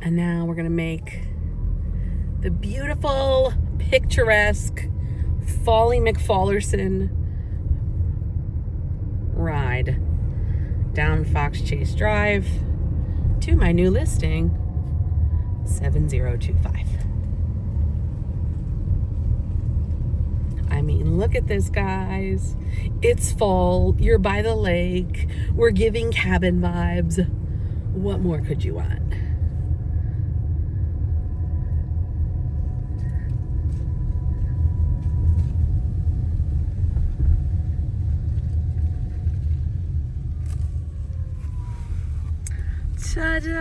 And now we're gonna make the beautiful, picturesque Folly McFallerson ride down Fox Chase Drive to my new listing, 7025. I mean, look at this, guys. It's fall, you're by the lake, we're giving cabin vibes. What more could you want? Ta-da!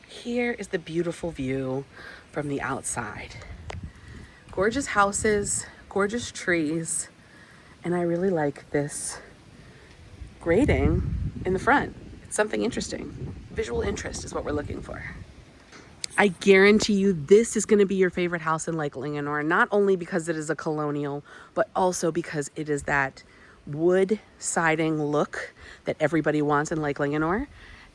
Here is the beautiful view from the outside. Gorgeous houses, gorgeous trees, and I really like this grading in the front. It's something interesting. Visual interest is what we're looking for. I guarantee you this is going to be your favorite house in Lake Linganore, not only because it is a colonial, but also because it is that wood siding look that everybody wants in Lake Linganore,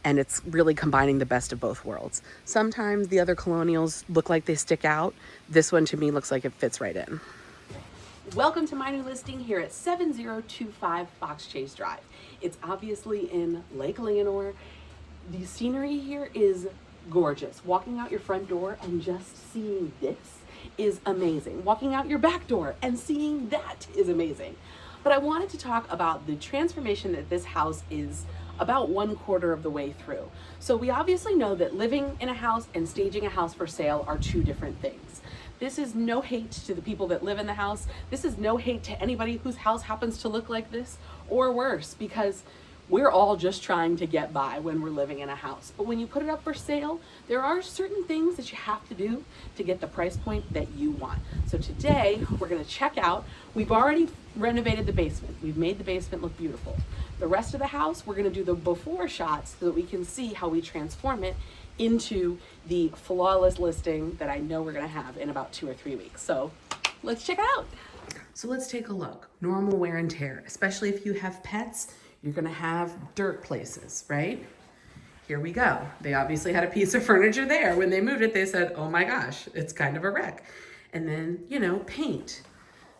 and it's really combining the best of both worlds. Sometimes the other colonials look like they stick out. This one to me looks like it fits right in. Welcome to my new listing here at 7025 Fox Chase Drive. It's obviously in Lake Linganore. The scenery here is gorgeous. Walking out your front door and just seeing this is amazing. Walking out your back door and seeing that is amazing. But I wanted to talk about the transformation that this house is about 1/4 of the way through. So we obviously know that living in a house and staging a house for sale are two different things. This is no hate to the people that live in the house. This is no hate to anybody whose house happens to look like this or worse, because we're all just trying to get by when we're living in a house. But when you put it up for sale, there are certain things that you have to do to get the price point that you want. So today we're gonna check out, we've already renovated the basement. We've made the basement look beautiful. The rest of the house, we're gonna do the before shots so that we can see how we transform it into the flawless listing that I know we're gonna have in about 2 or 3 weeks. So let's check it out. So let's take a look. Normal wear and tear, especially if you have pets, you're gonna have dirt places, right? Here we go. They obviously had a piece of furniture there. When they moved it, they said, oh my gosh, it's kind of a wreck. And then, you know, paint,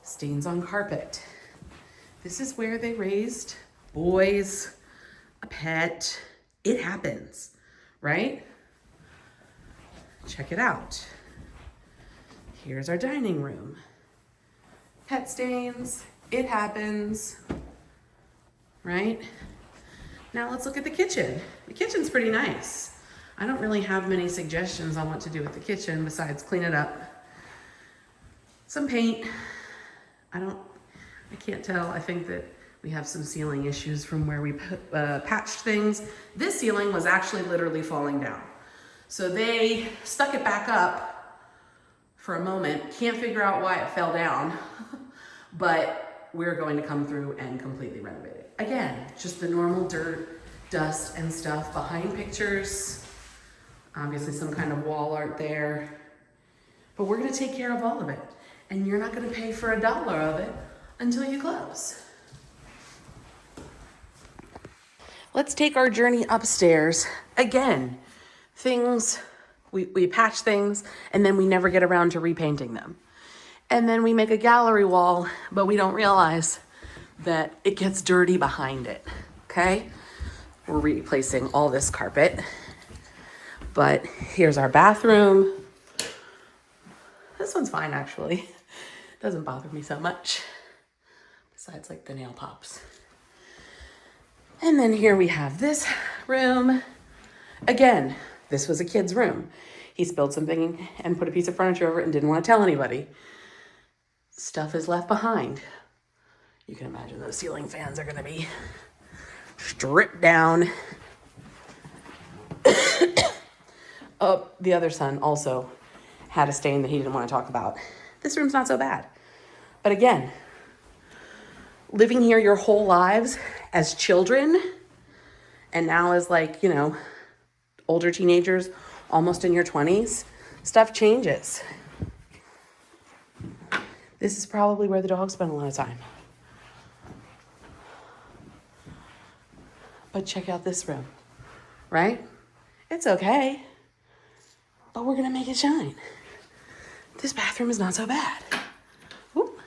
stains on carpet. This is where they raised boys, a pet. It happens, right? Check it out. Here's our dining room. Pet stains, it happens. Right? Now let's look at the kitchen. The kitchen's pretty nice. I don't really have many suggestions on what to do with the kitchen besides clean it up. Some paint. I can't tell. I think that we have some ceiling issues from where we patched things. This ceiling was actually literally falling down. So they stuck it back up for a moment. Can't figure out why it fell down, but we're going to come through and completely renovate it. Again, just the normal dirt, dust, and stuff behind pictures. Obviously some kind of wall art there. But we're gonna take care of all of it. And you're not gonna pay for $1 of it until you close. Let's take our journey upstairs. Again, things, we patch things and then we never get around to repainting them. And then we make a gallery wall, but we don't realize that it gets dirty behind it, okay? We're replacing all this carpet, but here's our bathroom. This one's fine, actually. Doesn't bother me so much, besides like the nail pops. And then here we have this room. Again, this was a kid's room. He spilled something and put a piece of furniture over it and didn't want to tell anybody. Stuff is left behind. You can imagine those ceiling fans are gonna be stripped down. Oh, the other son also had a stain that he didn't want to talk about. This room's not so bad. But again, living here your whole lives as children, and now as like, you know, older teenagers, almost in your 20s, stuff changes. This is probably where the dogs spend a lot of time. But check out this room. right? It's okay, but we're gonna make it shine. This bathroom is not so bad. Whoop.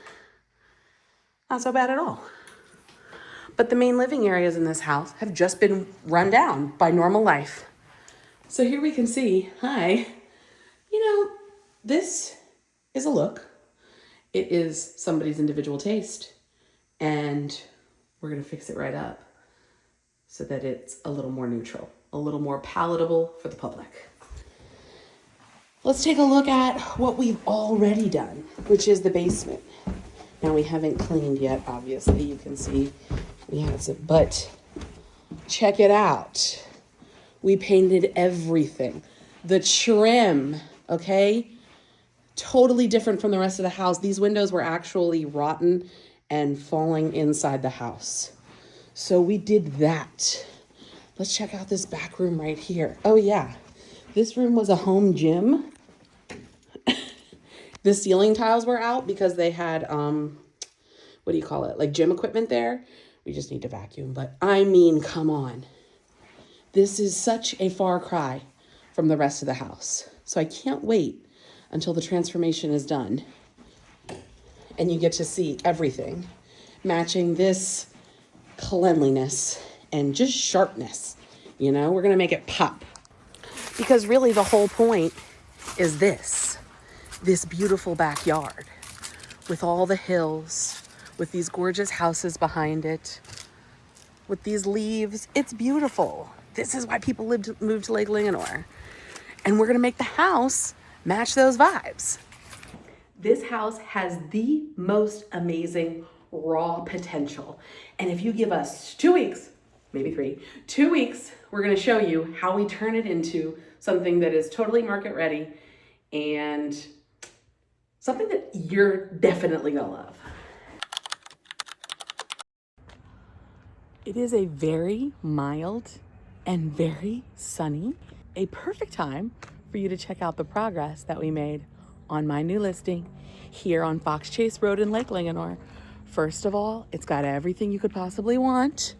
Not so bad at all. But the main living areas in this house have just been run down by normal life. So here we can see, hi, this is a look. It is somebody's individual taste, and we're gonna fix it right up so that it's a little more neutral, a little more palatable for the public. Let's take a look at what we've already done, which is the basement. Now we haven't cleaned yet, obviously. You can see we have some, but check it out. We painted everything. The trim, okay? Totally different from the rest of the house. These windows were actually rotten and falling inside the house. So we did that. Let's check out this back room right here. Oh yeah, this room was a home gym. The ceiling tiles were out because they had, what do you call it? Like gym equipment there. We just need to vacuum, but I mean, come on. This is such a far cry from the rest of the house. So I can't wait until the transformation is done and you get to see everything matching this cleanliness and just sharpness. We're gonna make it pop. Because really the whole point is this beautiful backyard with all the hills, with these gorgeous houses behind it, with these leaves. It's beautiful. This is why people moved to Lake Linganore. And we're gonna make the house match those vibes. This house has the most amazing raw potential. And if you give us 2 weeks, maybe 3, 2 weeks, we're gonna show you how we turn it into something that is totally market ready and something that you're definitely gonna love. It is a very mild and very sunny, a perfect time for you to check out the progress that we made on my new listing here on Fox Chase Road in Lake Linganore. First of all, it's got everything you could possibly want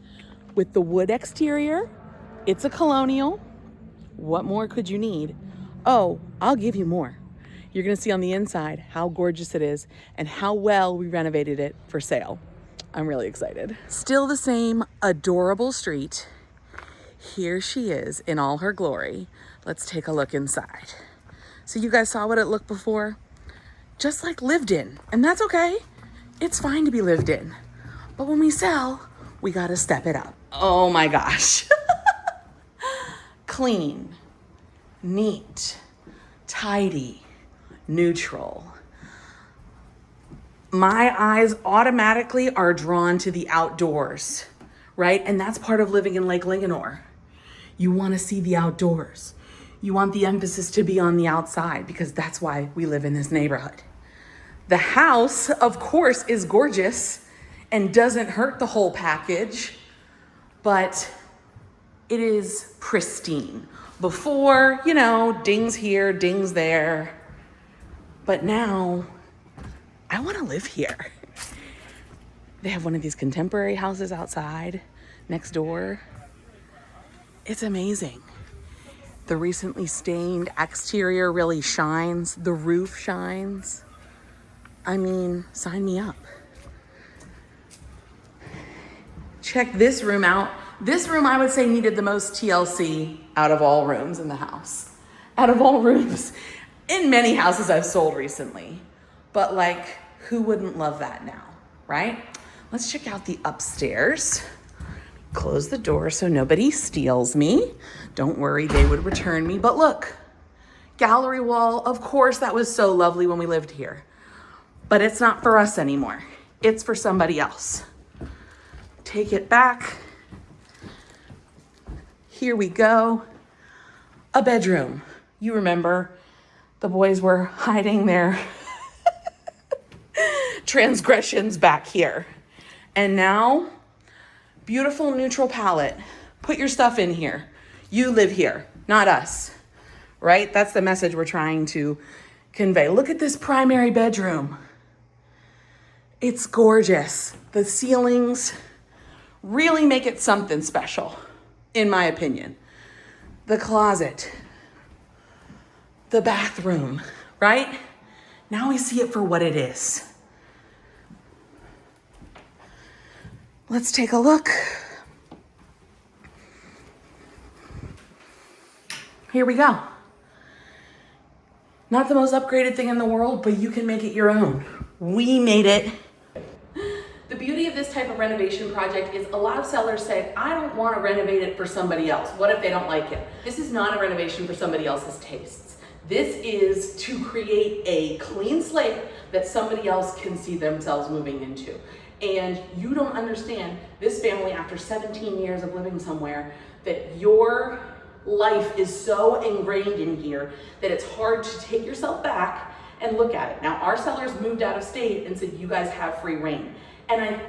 with the wood exterior. It's a colonial. What more could you need? Oh, I'll give you more. You're gonna see on the inside how gorgeous it is and how well we renovated it for sale. I'm really excited. Still the same adorable street. Here she is in all her glory. Let's take a look inside. So you guys saw what it looked before? Just like lived in, and that's okay. It's fine to be lived in. But when we sell, we gotta step it up. Oh my gosh. Clean, neat, tidy, neutral. My eyes automatically are drawn to the outdoors, right? And that's part of living in Lake Linganore. You want to see the outdoors. You want the emphasis to be on the outside because that's why we live in this neighborhood. The house, of course, is gorgeous and doesn't hurt the whole package, but it is pristine. Before, dings here, dings there. But now, I want to live here. They have one of these contemporary houses outside next door. It's amazing. The recently stained exterior really shines. The roof shines. I mean, sign me up. Check this room out. This room, I would say, needed the most TLC out of all rooms in the house. Out of all rooms. In many houses I've sold recently. But who wouldn't love that now, right? Let's check out the upstairs. Close the door so nobody steals me. Don't worry, they would return me. But look, gallery wall. Of course, that was so lovely when we lived here. But it's not for us anymore. It's for somebody else. Take it back. Here we go. A bedroom. You remember the boys were hiding their transgressions back here. And now, beautiful neutral palette. Put your stuff in here. You live here, not us, right? That's the message we're trying to convey. Look at this primary bedroom. It's gorgeous. The ceilings really make it something special, in my opinion. the closet, the bathroom, right? Now we see it for what it is. Let's take a look. Here we go. Not the most upgraded thing in the world, but you can make it your own. We made it. The beauty of this type of renovation project is a lot of sellers said, I don't want to renovate it for somebody else. What if they don't like it? This is not a renovation for somebody else's tastes. This is to create a clean slate that somebody else can see themselves moving into. And you don't understand, this family, after 17 years of living somewhere, that your life is so ingrained in here that it's hard to take yourself back and look at it. Now, our sellers moved out of state and said, you guys have free reign. And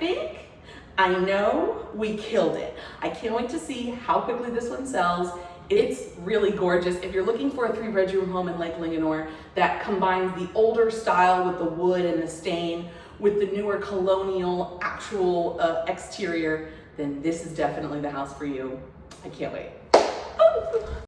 I know we killed it. I can't wait to see how quickly this one sells. It's really gorgeous. If you're looking for a 3-bedroom home in Lake Linganore that combines the older style with the wood and the stain with the newer colonial actual exterior, then this is definitely the house for you. I can't wait. Oh.